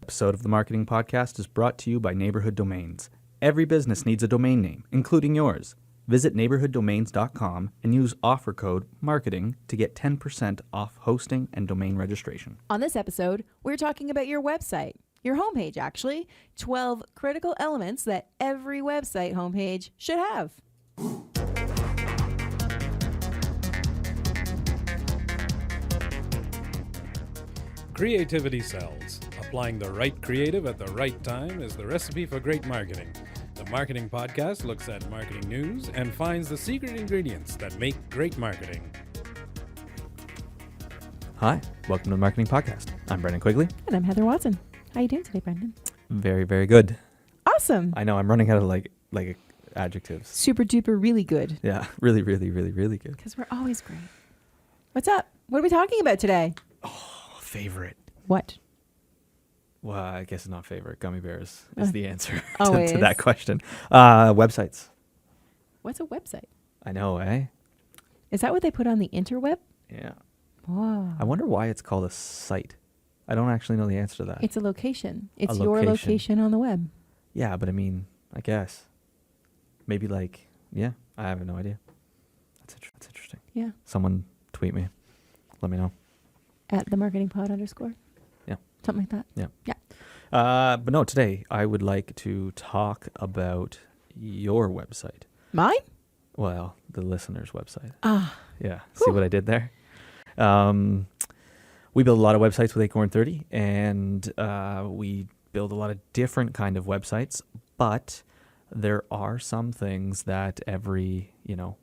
Episode of the Marketing Podcast is brought to you by Neighborhood Domains. Every business needs a domain name, including yours. Visit neighborhooddomains.com and use offer code MARKETING to get 10% off hosting and domain registration. On this episode, we're talking about your website, your homepage actually, 12 critical elements that every website homepage should have. Creativity sells. Applying the right creative at the right time is the recipe for great marketing. The Marketing Podcast looks at marketing news and finds the secret ingredients that make great marketing. Hi, welcome to the Marketing Podcast. I'm Brendan Quigley. And I'm Heather Watson. How are you doing today, Brendan? Very, very good. Awesome. I know, I'm running out of like adjectives. Super duper really good. Yeah, really, really, really, really good. Because we're always great. What's up? What are we talking about today? Favorite. What? Well, I guess it's not favorite. Gummy bears is the answer Always. to that question. Websites. What's a website? I know, eh? Is that what they put on the interweb? Yeah. Whoa. I wonder why it's called a site. I don't actually know the answer to that. It's a location. It's A your location. location on the web. Yeah, but I mean, I guess. Maybe I have no idea. That's interesting. Yeah. Someone tweet me. Let me know. At the marketing pod _ Yeah. Something like that. Yeah. But no, today I would like to talk about your website. Mine? Well, the listener's website. Ah. Yeah. See what I did there? We build a lot of websites with Acorn 30, and we build a lot of different kind of websites, but there are some things that every,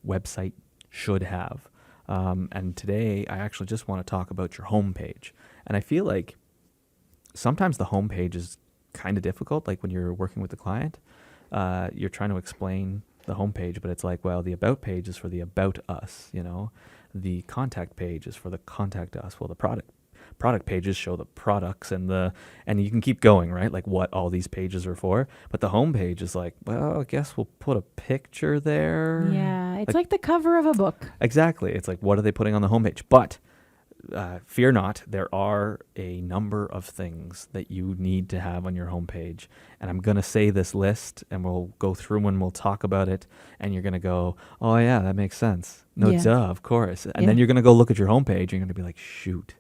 website should have. And today I actually just want to talk about your homepage. And I feel like sometimes the homepage is kind of difficult. Like when you're working with the client, you're trying to explain the homepage, but it's like, well, the about page is for the about us, the contact page is for the contact us. Well, the product pages show the products and you can keep going, right? Like what all these pages are for. But the homepage is like, well, I guess we'll put a picture there. Yeah, it's like the cover of a book. Exactly. It's like, what are they putting on the homepage? But fear not, there are a number of things that you need to have on your homepage. And I'm going to say this list and we'll go through and we'll talk about it. And you're going to go, oh yeah, that makes sense. No, Yeah. duh, of course. And then you're going to go look at your homepage and you're going to be like, shoot.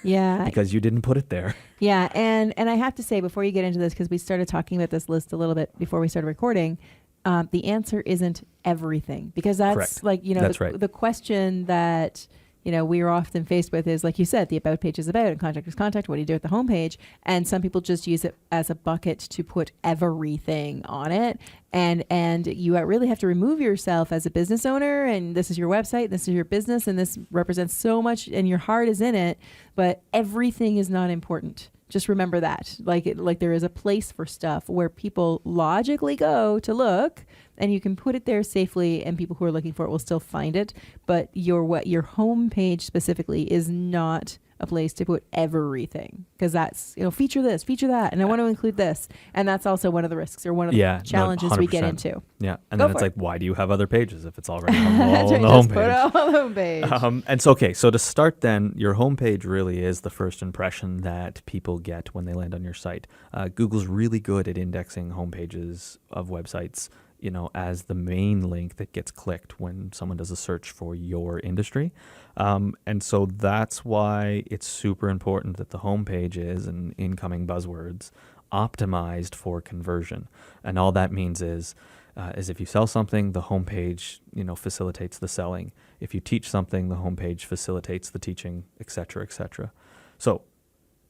Yeah. Because you didn't put it there. Yeah. And I have to say, before you get into this, because we started talking about this list a little bit before we started recording, the answer isn't everything. Because that's Correct. like, That's right. the question that, we are often faced with is, like you said, the about page is about and contact is contact. What do you do at the homepage? And some people just use it as a bucket to put everything on it. And you really have to remove yourself as a business owner. And this is your website, this is your business, and this represents so much, and your heart is in it. But everything is not important. Just remember that. Like there is a place for stuff where people logically go to look, and you can put it there safely, and people who are looking for it will still find it. But your homepage specifically is not a place to put everything, because that's feature this, feature that, and I want to include this, and that's also one of the risks or one of the challenges we get into. Yeah, and Go then it's for like, why do you have other pages if it's already on That's right, the just homepage? put it on the homepage. And so, okay, so to start then, your homepage really is the first impression that people get when they land on your site. Google's really good at indexing homepages of websites, as the main link that gets clicked when someone does a search for your industry. And so that's why it's super important that the homepage is, and incoming buzzwords, optimized for conversion. And all that means is if you sell something, the homepage, facilitates the selling. If you teach something, the homepage facilitates the teaching, et cetera, et cetera. So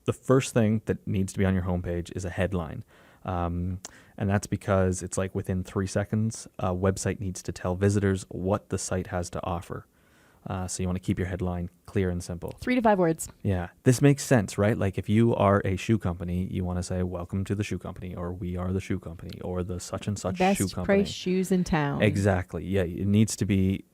the first thing that needs to be on your homepage is a headline. And that's because it's like within 3 seconds, a website needs to tell visitors what the site has to offer. So you want to keep your headline clear and simple. 3 to 5 words. Yeah. This makes sense, right? Like if you are a shoe company, you want to say, welcome to the shoe company, or we are the shoe company, or the such and such Best shoe company. price shoes in town. Exactly. Yeah. It needs to be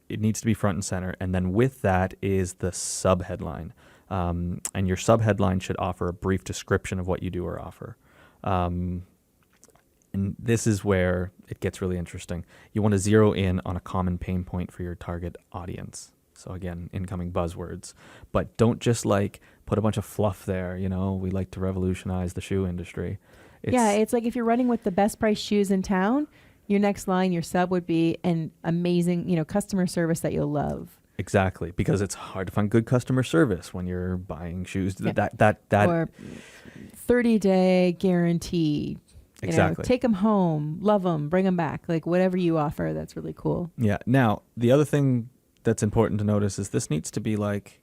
front and center. And then with that is the subheadline. And your subheadline should offer a brief description of what you do or offer. And this is where it gets really interesting. You want to zero in on a common pain point for your target audience. So again, incoming buzzwords. But don't just like put a bunch of fluff there. We like to revolutionize the shoe industry. It's like if you're running with the best price shoes in town, your next line, your sub would be an amazing, customer service that you'll love. Exactly, because it's hard to find good customer service when you're buying shoes. Yeah. That Or 30-day guarantee. Exactly. Take them home, love them, bring them back. Like whatever you offer, that's really cool. Yeah. Now, the other thing that's important to notice is this needs to be like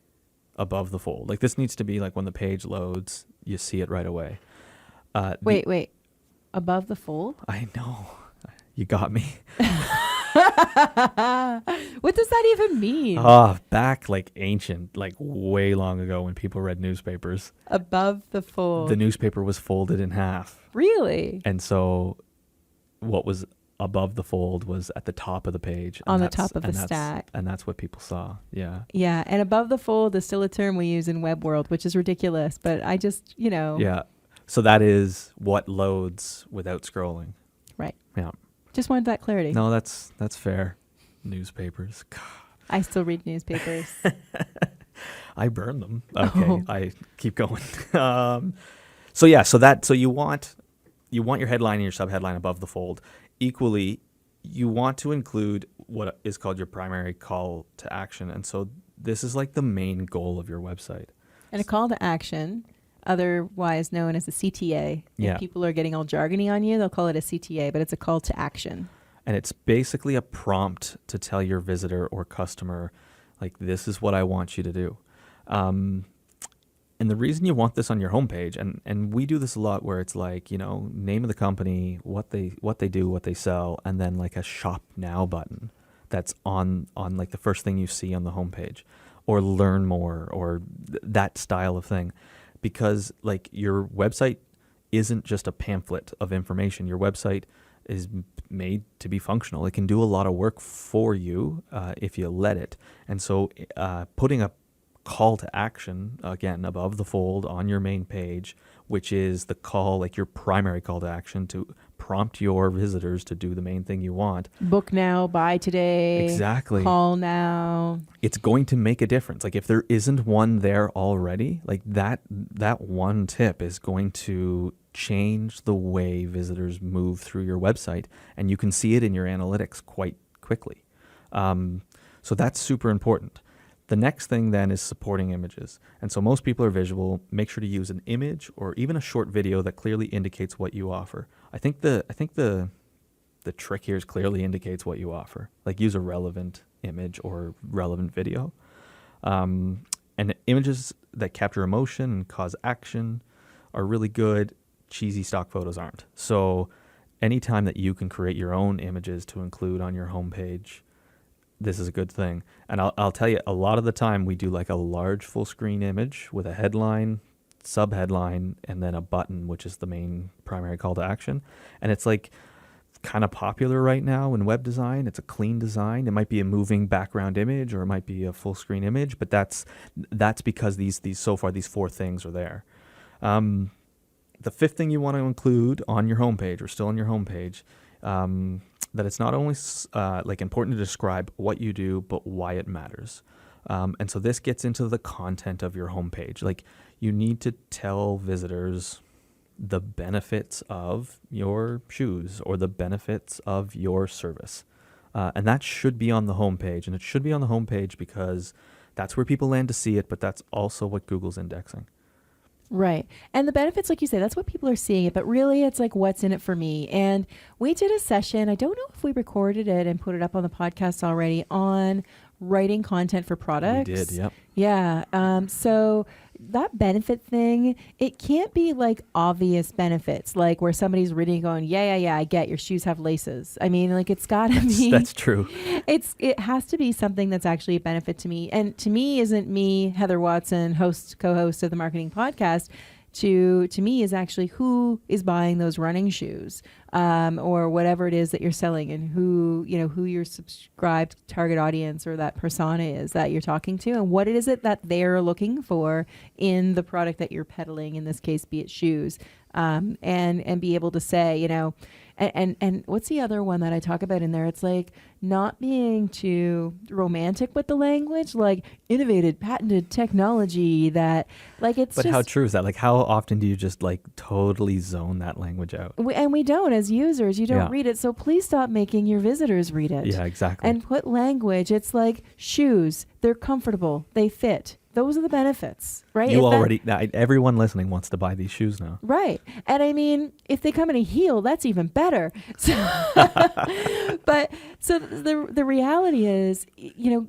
above the fold. Like this needs to be like when the page loads, you see it right away. Wait. Above the fold? I know. You got me. What does that even mean? Back like ancient, like way long ago when people read newspapers. Above the fold. The newspaper was folded in half. Really? And so what was above the fold was at the top of the page. On the top of the stack. And that's what people saw. Yeah. Yeah. And above the fold is still a term we use in web world, which is ridiculous. But I just, Yeah. So that is what loads without scrolling. Right. Yeah. Just wanted that clarity. No, that's fair. Newspapers. God. I still read newspapers. I burn them. Okay. Oh. I keep going. So you want your headline and your subheadline above the fold. Equally, you want to include what is called your primary call to action. And so this is like the main goal of your website. And a call to action, otherwise known as a CTA. Yeah. If people are getting all jargony on you, they'll call it a CTA, but it's a call to action. And it's basically a prompt to tell your visitor or customer, like, this is what I want you to do. And the reason you want this on your homepage, and we do this a lot where it's like, name of the company, what they do, what they sell, and then like a shop now button that's on like the first thing you see on the homepage, or learn more, or that style of thing. Because like your website isn't just a pamphlet of information. Your website is made to be functional. It can do a lot of work for you if you let it. And so putting a call to action, again, above the fold on your main page, which is the call, like your primary call to action to prompt your visitors to do the main thing you want. Book now, buy today. Exactly. Call now. It's going to make a difference. Like if there isn't one there already, like that one tip is going to change the way visitors move through your website, and you can see it in your analytics quite quickly. So that's super important. The next thing then is supporting images. And so most people are visual. Make sure to use an image or even a short video that clearly indicates what you offer. I think the trick here is clearly indicates what you offer. Like use a relevant image or relevant video. And images that capture emotion and cause action are really good. Cheesy stock photos aren't. So anytime that you can create your own images to include on your homepage, this is a good thing. And I'll tell you, a lot of the time we do like a large full screen image with a headline, subheadline, and then a button, which is the main primary call to action. And it's like kind of popular right now in web design. It's a clean design. It might be a moving background image or it might be a full screen image, but that's because these so far these four things are there. The fifth thing you want to include on your homepage or still on your homepage, that it's not only like important to describe what you do, but why it matters. And so this gets into the content of your homepage. Like you need to tell visitors the benefits of your shoes or the benefits of your service. And that should be on the homepage. And it should be on the homepage because that's where people land to see it, but that's also what Google's indexing. Right. And the benefits, like you say, that's what people are seeing it. But really, it's like, what's in it for me? And we did a session. I don't know if we recorded it and put it up on the podcast already on writing content for products. We did, yep. Yeah. So that benefit thing, it can't be like obvious benefits, like where somebody's reading going, yeah, I get your shoes have laces. I mean, like it's got to be. That's true. It has to be something that's actually a benefit to me. And to me, isn't me, Heather Watson, co-host of the Marketing Podcast, to me is actually who is buying those running shoes, or whatever it is that you're selling, and who your subscribed target audience or that persona is that you're talking to, and what it is it that they're looking for in the product that you're peddling, in this case, be it shoes. and be able to say, you know, and what's the other one that I talk about in there? It's like not being too romantic with the language, like innovated, patented technology that, like, it's But just, how true is that? Like, how often do you just like totally zone that language out? we don't, as users, you don't Yeah. read it. So please stop making your visitors read it. Yeah, exactly. And put language. It's like shoes. They're comfortable. They fit. Those are the benefits, right? you If that- already, everyone listening wants to buy these shoes now. Right. And I mean, if they come in a heel, that's even better. So, but so the reality is, you know,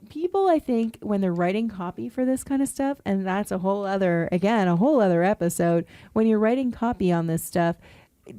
people, I think, when they're writing copy for this kind of stuff, and that's a whole other episode, when you're writing copy on this stuff,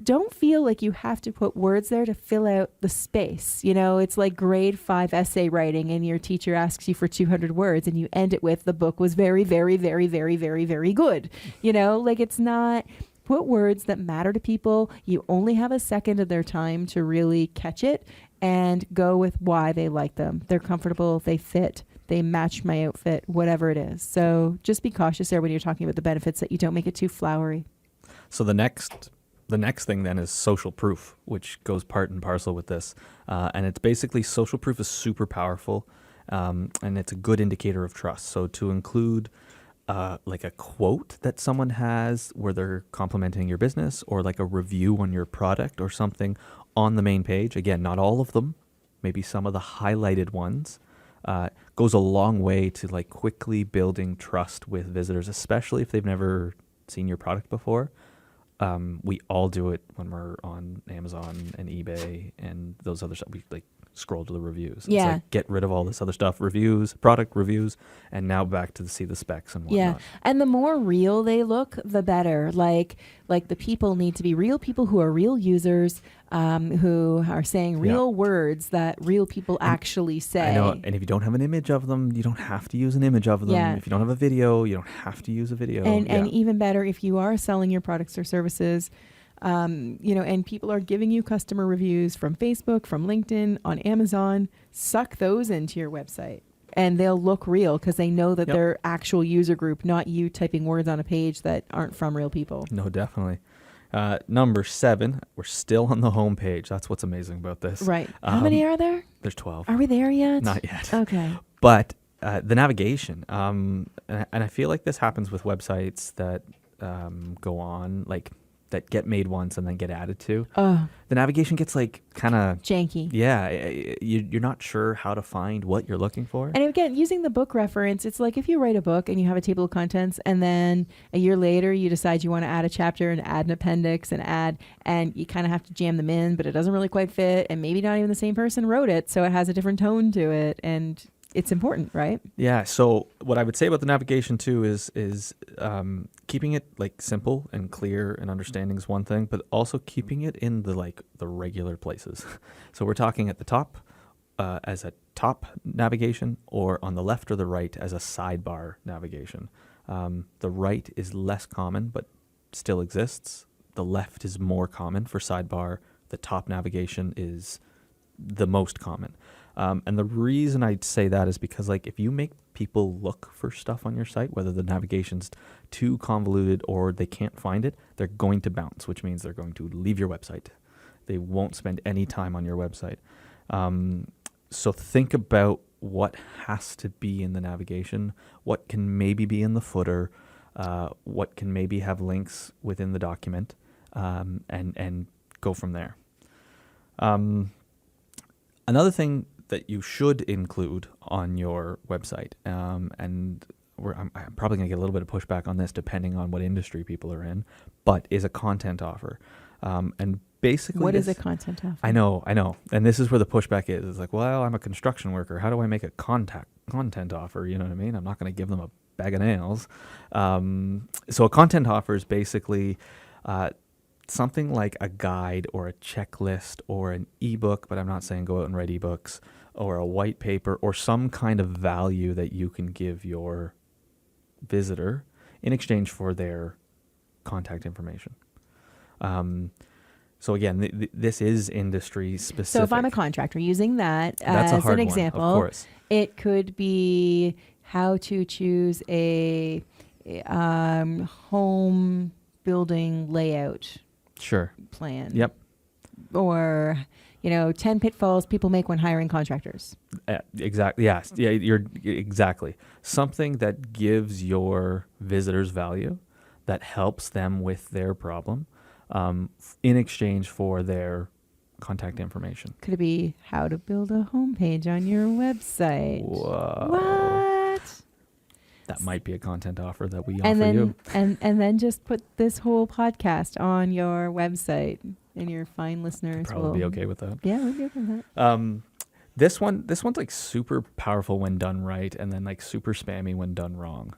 don't feel like you have to put words there to fill out the space. You know, it's like grade 5 essay writing and your teacher asks you for 200 words and you end it with, the book was very, very, very, very, very, very good. You know, like, it's not, put words that matter to people. You only have a second of their time to really catch it, and go with why they like them. They're comfortable, they fit, they match my outfit, whatever it is. So just be cautious there when you're talking about the benefits, that you don't make it too flowery. So the next thing then is social proof, which goes part and parcel with this. And it's basically, social proof is super powerful, and it's a good indicator of trust. So to include like a quote that someone has where they're complimenting your business, or like a review on your product or something on the main page. Again, not all of them, maybe some of the highlighted ones, goes a long way to like quickly building trust with visitors, especially if they've never seen your product before. We all do it when we're on Amazon and eBay and those other stuff. We like scroll to the reviews. Yeah. It's like, get rid of all this other stuff, reviews, product reviews, and now back to see the specs and whatnot. Yeah. And the more real they look, the better. Like the people need to be real people who are real users, who are saying real words that real people actually say. I know. And if you don't have an image of them, you don't have to use an image of them. Yeah. If you don't have a video, you don't have to use a video. And even better, if you are selling your products or services, you know, and people are giving you customer reviews from Facebook, from LinkedIn, on Amazon, suck those into your website, and they'll look real because they know that they're actual user group, not you typing words on a page that aren't from real people. No, definitely. Number 7, we're still on the home page. That's what's amazing about this. Right. How many are there? There's 12. Are we there yet? Not yet. Okay. But the navigation, and I feel like this happens with websites that go on, like that get made once and then get added to. Oh, The navigation gets like kind of, janky. yeah, you're not sure how to find what you're looking for. And again, using the book reference, it's like if you write a book and you have a table of contents, and then a year later you decide you want to add a chapter and add an appendix and you kind of have to jam them in, but it doesn't really quite fit, and maybe not even the same person wrote it, so it has a different tone to it, and it's important, right? Yeah. So what I would say about the navigation too is keeping it like simple and clear and understanding is one thing, but also keeping it in the regular places. So we're talking at the top as a top navigation, or on the left or the right as a sidebar navigation. The right is less common, but still exists. The left is more common for sidebar. The top navigation is the most common. And the reason I'd say that is because, like, if you make people look for stuff on your site, whether the navigation's too convoluted or they can't find it, they're going to bounce, which means they're going to leave your website. They won't spend any time on your website. So think about what has to be in the navigation, what can maybe be in the footer, what can maybe have links within the document, and go from there. Another thing that you should include on your website, and I'm probably going to get a little bit of pushback on this depending on what industry people are in, but is a content offer. And basically, What is a content offer? I know. And this is where the pushback is. It's like, well, I'm a construction worker. How do I make a content offer? You know what I mean? I'm not going to give them a bag of nails. So a content offer is basically something like a guide or a checklist or an ebook, but I'm not saying go out and write ebooks, or a white paper, or some kind of value that you can give your visitor in exchange for their contact information. So again, this is industry specific. So if I'm a contractor using that That's a as hard an one, example, of course. it could be how to choose a home building layout Sure. plan. Yep. Or, 10 pitfalls people make when hiring contractors. Exactly. Yes. Yeah. You're exactly something that gives your visitors value, that helps them with their problem, in exchange for their contact information. Could it be how to build a homepage on your website? Whoa. What? That might be a content offer that we And offer then you. and then just put this whole podcast on your website, and your fine listeners Probably will be okay with that. Yeah, we'd be okay with that. This one's like super powerful when done right, and then like super spammy when done wrong.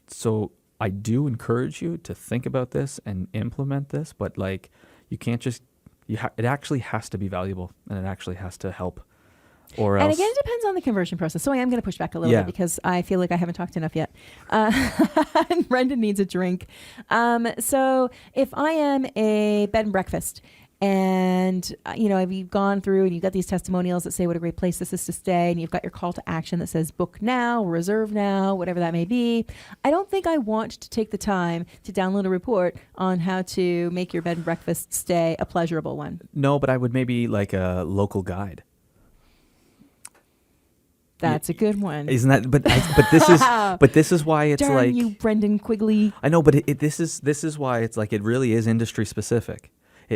So I do encourage you to think about this and implement this, but like you can't just it actually has to be valuable, and it actually has to help, or else. And again, it depends on the conversion process. So I am going to push back a little bit because I feel like I haven't talked enough yet. And Brendan needs a drink. So if I am a bed and breakfast, and you've gone through and you've got these testimonials that say what a great place this is to stay, and you've got your call to action that says book now, reserve now, whatever that may be. I don't think I want to take the time to download a report on how to make your bed and breakfast stay a pleasurable one. No, but I would maybe like a local guide. That's a good one. Isn't that? But this is why it's Darn like you, Brendan Quigley. I know, but this is why it's like it really is industry specific.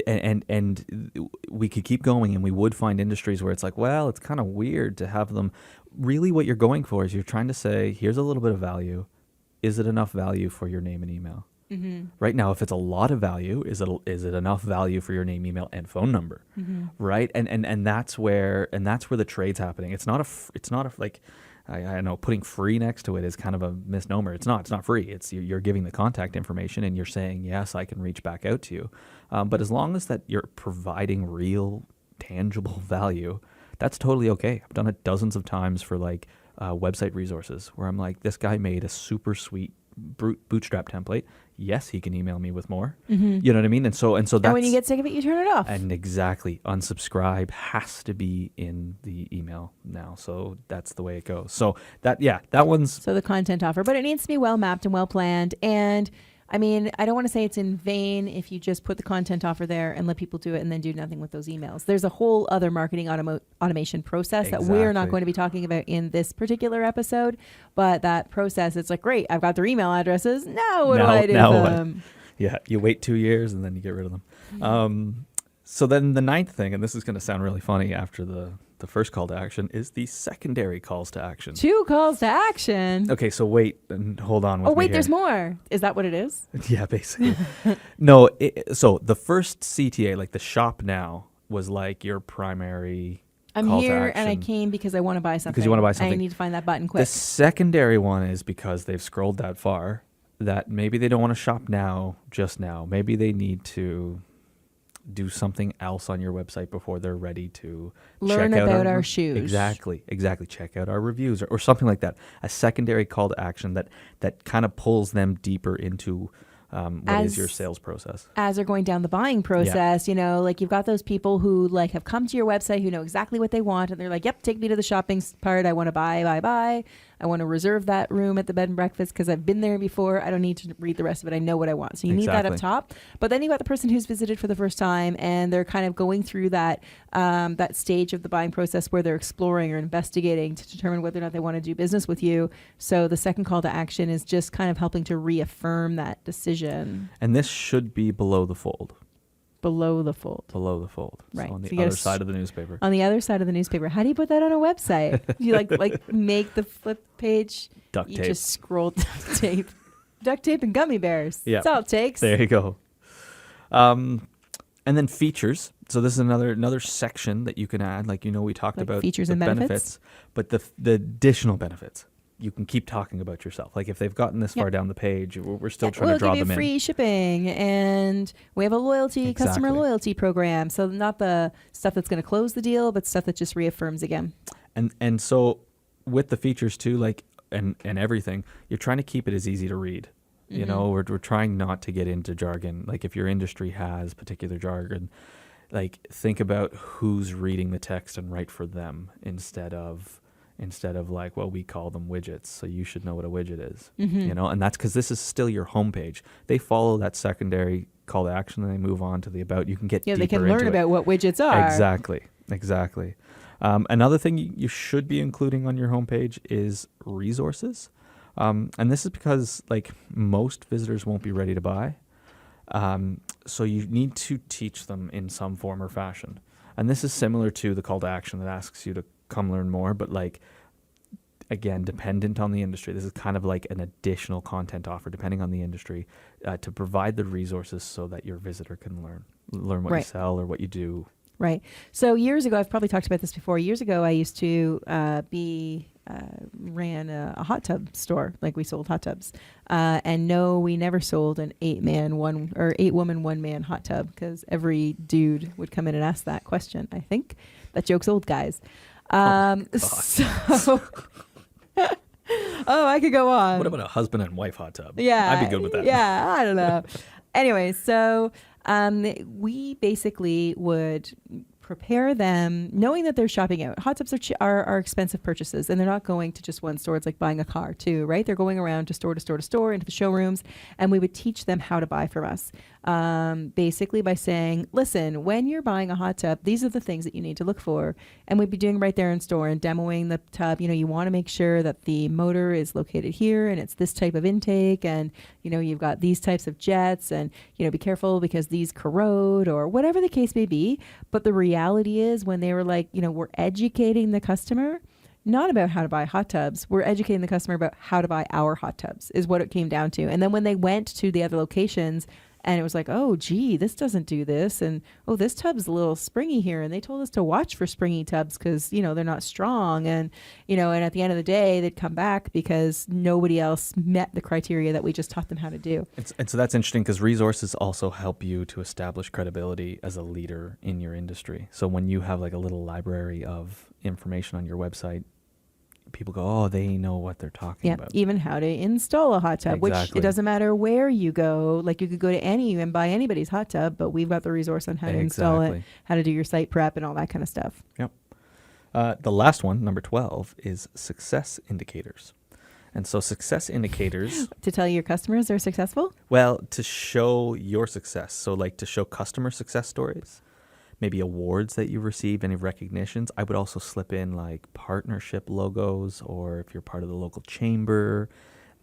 And we could keep going, and we would find industries where it's like, well, it's kind of weird to have them. Really, what you're going for is you're trying to say, here's a little bit of value. Is it enough value for your name and email? Mm-hmm. Right now, if it's a lot of value, is it enough value for your name, email, and phone number? Mm-hmm. Right, and that's where the trade's happening. It's not like. I know putting free next to it is kind of a misnomer. It's not free. It's you're giving the contact information, and you're saying, yes, I can reach back out to you. But as long as that you're providing real, tangible value, that's totally okay. I've done it dozens of times for like website resources where I'm like, this guy made a super sweet bootstrap template. Yes, he can email me with more. Mm-hmm. You know what I mean? And so that's, and when you get sick of it, you turn it off. And exactly, unsubscribe has to be in the email now. So that's the way it goes. So that one's so the content offer, but it needs to be well mapped and well planned. And I mean, I don't want to say it's in vain if you just put the content offer there and let people do it and then do nothing with those emails. There's a whole other marketing automation process that we're not going to be talking about in this particular episode. But that process, it's like, great, I've got their email addresses. Now what do I do with them? Yeah, you wait 2 years and then you get rid of them. Mm-hmm. So then the ninth thing, and this is going to sound really funny after the first call to action, is the secondary calls to action. 2 calls to action. Okay, so wait and hold on with me here. There's more. Is that what it is? Yeah, basically. No, so the first CTA, like the shop now, was like your primary I'm call to here action. and I came because I want to buy something. Because you want to buy something. I need to find that button quick. The secondary one is because they've scrolled that far that maybe they don't want to shop now, just now. Maybe they need to do something else on your website before they're ready to learn check out about our shoes. Exactly. Check out our reviews or something like that. A secondary call to action that kind of pulls them deeper into what is your sales process. As they're going down the buying process, like you've got those people who like have come to your website who know exactly what they want, and they're like, yep, take me to the shopping part. I want to buy. I want to reserve that room at the bed and breakfast because I've been there before. I don't need to read the rest of it. I know what I want. So you need that up top. But then you've got the person who's visited for the first time, and they're kind of going through that that stage of the buying process where they're exploring or investigating to determine whether or not they want to do business with you. So the second call to action is just kind of helping to reaffirm that decision. And this should be below the fold. Below the fold. Right. So on the other side of the newspaper. On the other side of the newspaper. How do you put that on a website? You like make the flip page. Duct tape. You just scroll duct tape and gummy bears. Yeah. That's all it takes. There you go. And then features. So this is another section that you can add. Like, we talked about features the and benefits. But the additional benefits. You can keep talking about yourself. Like if they've gotten this far down the page, we're still trying to draw them in. We'll give you free shipping, and we have a customer loyalty program. So not the stuff that's going to close the deal, but stuff that just reaffirms again. And so with the features too, like and everything, you're trying to keep it as easy to read. Mm-hmm. We're trying not to get into jargon. Like if your industry has particular jargon, like think about who's reading the text and write for them instead of instead of like, well, we call them widgets, so you should know what a widget is. Mm-hmm. You know, and that's because this is still your homepage. They follow that secondary call to action and they move on to the about. You can get deeper they can into learn it. about what widgets are. Exactly. Another thing you should be including on your homepage is resources. And this is because like most visitors won't be ready to buy. So you need to teach them in some form or fashion. And this is similar to the call to action that asks you to come learn more, but like, again, dependent on the industry. This is kind of like an additional content offer, depending on the industry, to provide the resources so that your visitor can learn what you sell or what you do. Right. So years ago, I've probably talked about this before. Years ago, I used to ran a hot tub store. Like we sold hot tubs. And no, we never sold an 8-woman, 1-man hot tub because every dude would come in and ask that question. I think that joke's old, guys. So, I could go on. What about a husband and wife hot tub? Yeah. I'd be good with that. Yeah. I don't know. Anyway, so we basically would prepare them knowing that they're shopping out. Hot tubs are expensive purchases, and they're not going to just one store. It's like buying a car too, right? They're going around to store to store to store into the showrooms, and we would teach them how to buy from us. Basically by saying, listen, when you're buying a hot tub, these are the things that you need to look for. And we'd be doing right there in store and demoing the tub. You know, you want to make sure that the motor is located here and it's this type of intake. And, you know, you've got these types of jets and, you know, be careful because these corrode or whatever the case may be. But the reality is when they were like, you know, we're educating the customer, not about how to buy hot tubs. We're educating the customer about how to buy our hot tubs is what it came down to. And then when they went to the other locations, and it was like, oh, gee, this doesn't do this. And, oh, this tub's a little springy here. And they told us to watch for springy tubs because, you know, they're not strong. And, you know, and at the end of the day, they'd come back because nobody else met the criteria that we just taught them how to do. And so that's interesting because resources also help you to establish credibility as a leader in your industry. So when you have like a little library of information on your website, people go, oh, they know what they're talking about. Even how to install a hot tub, which it doesn't matter where you go. Like you could go to any and buy anybody's hot tub, but we've got the resource on how to install it, how to do your site prep and all that kind of stuff. Yep. The last one, number 12, is success indicators. And so success indicators... To tell your customers they're successful? Well, to show your success. So like to show customer success stories. Maybe awards that you've received, any recognitions. I would also slip in like partnership logos or if you're part of the local chamber,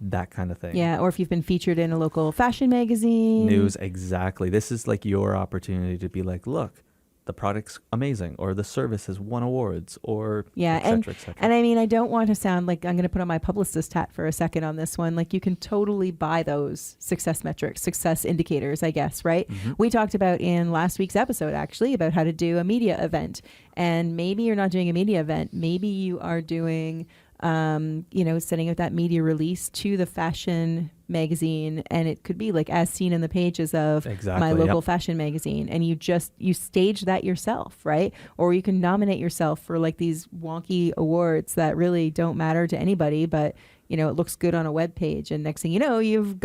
that kind of thing. Yeah, or if you've been featured in a local fashion magazine. News, exactly. This is like your opportunity to be like, look, the product's amazing or the service has won awards or et cetera, et cetera. And I mean, I don't want to sound like I'm going to put on my publicist hat for a second on this one. Like you can totally buy those success metrics, success indicators, I guess, right? Mm-hmm. We talked about in last week's episode, actually, about how to do a media event. And maybe you're not doing a media event. Maybe you are doing, sending out that media release to the fashion magazine, and it could be like as seen in the pages of my local fashion magazine, and you stage that yourself, right? Or you can nominate yourself for like these wonky awards that really don't matter to anybody, but you know, it looks good on a web page, and next thing you know, you've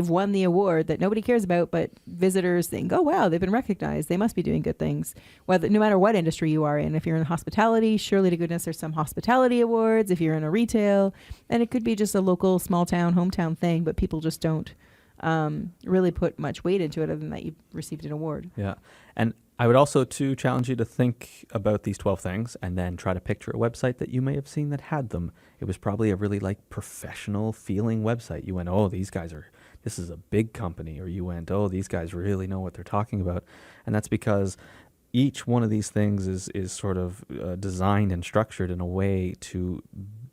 won the award that nobody cares about, but visitors think, oh wow, they've been recognized, they must be doing good things. Whether no matter what industry you are in, if you're in hospitality, surely to goodness there's some hospitality awards. If you're in a retail, and it could be just a local small town hometown thing, but people just don't really put much weight into it other than that you received an award. Yeah, and I would also too challenge you to think about these 12 things and then try to picture a website that you may have seen that had them. It was probably a really like professional feeling website. You went, oh, this is a big company. Or you went, oh, these guys really know what they're talking about. And that's because each one of these things is sort of designed and structured in a way to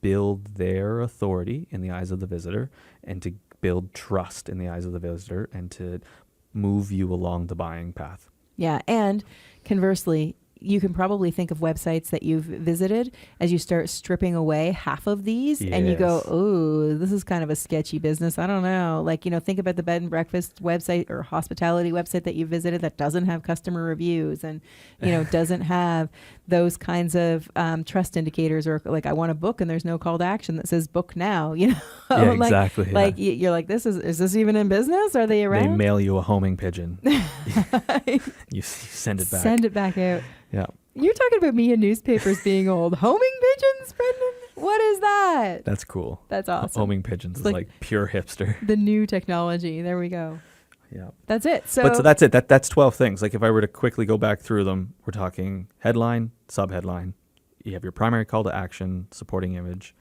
build their authority in the eyes of the visitor and to build trust in the eyes of the visitor and to move you along the buying path. Yeah, and conversely, you can probably think of websites that you've visited as you start stripping away half of these and you go, oh, this is kind of a sketchy business. I don't know. Like, you know, think about the bed and breakfast website or hospitality website that you visited that doesn't have customer reviews and, you know, doesn't have those kinds of trust indicators, or like I want to book and there's no call to action that says book now, you know? Yeah, exactly. Like you're like, is this even in business? Are they around? They mail you a homing pigeon. You send it back. Send it back out. Yeah. You're talking about me and newspapers being old. Homing pigeons, Brendan? What is that? That's cool. That's awesome. Homing pigeons is like- like pure hipster. The new technology. There we go. Yeah. That's it. So That's it. That's 12 things. Like if I were to quickly go back through them, we're talking headline, subheadline. You have your primary call to action, supporting image.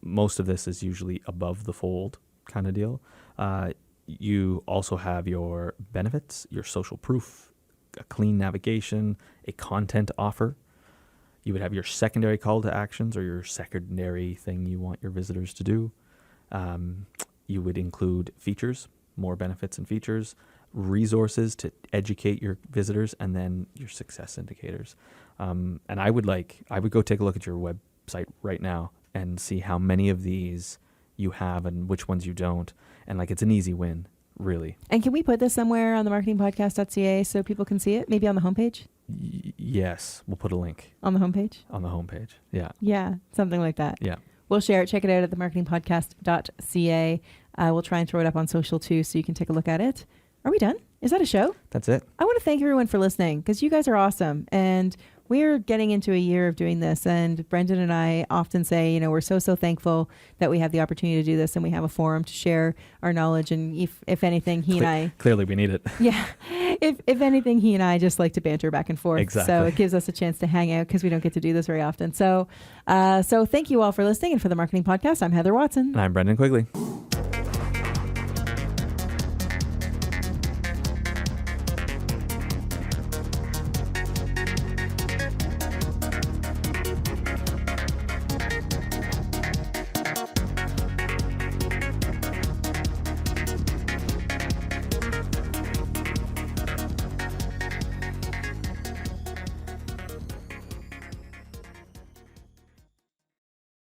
Most of this is usually above the fold kind of deal. You also have your benefits, your social proof, a clean navigation, a content offer. You would have your secondary call to actions or your secondary thing you want your visitors to do. You would include features, more benefits and features, resources to educate your visitors, and then your success indicators. And I would go take a look at your website right now and see how many of these you have and which ones you don't. And like, it's an easy win, really. And can we put this somewhere on the marketingpodcast.ca so people can see it? Maybe on the homepage? Yes, we'll put a link On the homepage? on the homepage. Yeah. Yeah, something like that. Yeah. We'll share it. Check it out at themarketingpodcast.ca. We'll try and throw it up on social too so you can take a look at it. Are we done? Is that a show? That's it. I want to thank everyone for listening because you guys are awesome. And we're getting into a year of doing this. And Brendan and I often say, we're so thankful that we have the opportunity to do this and we have a forum to share our knowledge. And if anything, he and I... Clearly we need it. Yeah. If anything, he and I just like to banter back and forth. Exactly. So it gives us a chance to hang out because we don't get to do this very often. So thank you all for listening. And for the Marketing Podcast, I'm Heather Watson. And I'm Brendan Quigley.